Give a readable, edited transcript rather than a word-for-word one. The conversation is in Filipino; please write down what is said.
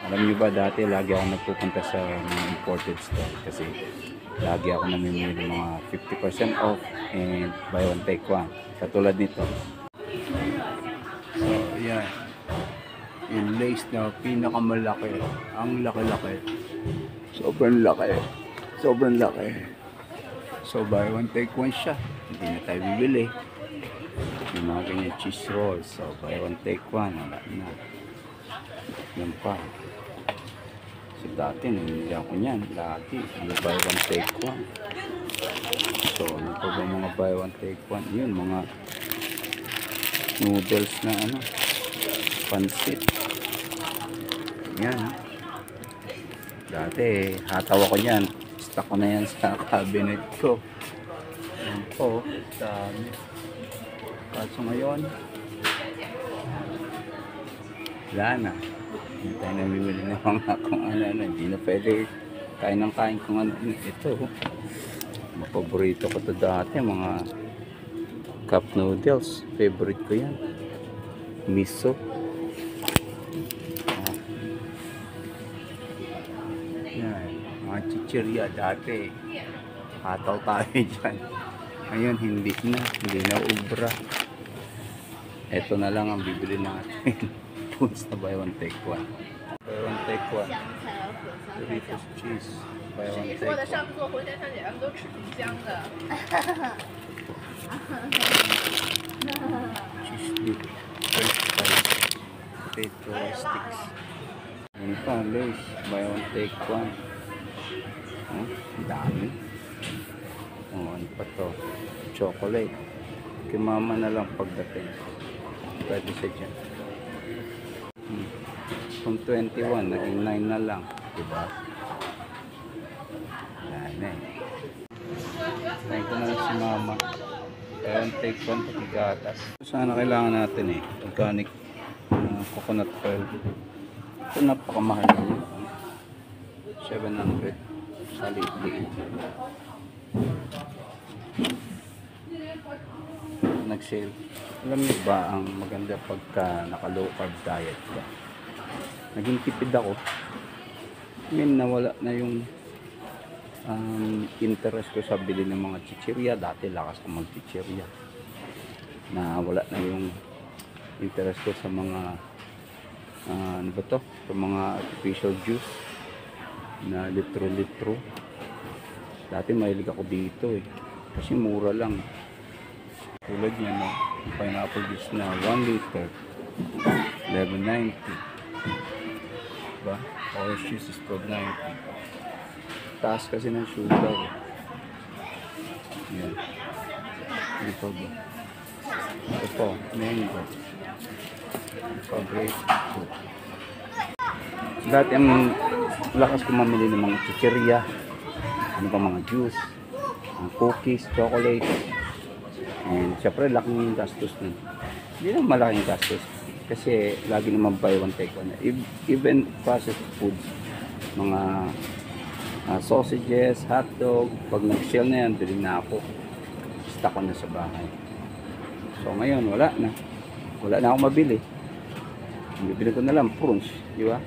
Alam niyo ba, dati lagi ako nagpupunta sa mga imported store kasi lagi ako namimili ng mga 50% off and buy one take one. Katulad nito. So, yan. Yung lace na pinakamalaki. Ang laki-laki. Sobrang laki. Sobrang laki. So, buy one take one siya. Hindi na tayo bibili. Yung mga ganyan cheese rolls. So, buy one take one. Wala na. Yan pa. So, dati namimili ako niyan. Lagi. Yung buy one take one. So, ano pa ba mga buy one take one? Yun, mga noodles na ano. Pansit. Yan. Dati, hataw ako niyan. Stock ko na yan sa cabinet ko. Yan po. Dami. Kaso ngayon, wala na. Hindi tayo namimili ng mga kung ano. Hindi na pwede kain ng kain kung ano. Ito. Paborito ko to dati. Mga cup noodles. Favorite ko yan. Miso. Yan. Mga chichirya dati. Hataw tayo dyan. Ngayon hindi na. Hindi na ubra. Ito na lang ang bibili natin. Foods na buy one take one. Buy one take one. Doritos cheese. Buy one take one. Cheese dip. French fries. Potato sticks. Yan pa, Lays. Buy one take one. Oh, dami. Oh, ano pa to? Chocolate. Kay mama na lang pagdating. Pwede siya dyan. From 21, naging 9 na lang. Diba? Yan eh. Thank ko na lang si mama. Kaya take one pati gatas. Sana kailangan natin eh. Organic coconut oil. Ito napakamahal na yun. 700 sa libre. Nag-sale. Alam niyo ba ang maganda pagka naka-low carb diet ka? Naging tipid ako. I mean, nawala na yung interest ko sa bili ng mga chichirya. Dati lakas ko mag-chichirya. Nawala na yung interest ko sa mga ano ba to? Sa mga artificial juice na litro-litro. Dati mahilig ako dito eh. Kasi mura lang. Tulad niya, no? Pineapple juice na 1 liter. 11.90. Diba? Orange juice is 12.90. Taas kasi ng sugar. Yan. Ito ba? Ito po. Mango. Ito grapefruit. Dati ang lakas ko mamili ng mga chichirya. Ano pa mga juice. Cookies, chocolate. And syempre laking gastos nun. Hindi naman malaking gastos. Kasi lagi naman buy one take one. Even processed foods. Mga sausages, hotdog. Pag nag-sale na yan, bilhin na ako. Stock ko na sa bahay. So ngayon, wala na. Wala na akong mabili. Bibili ko na lang prawns. Di ba?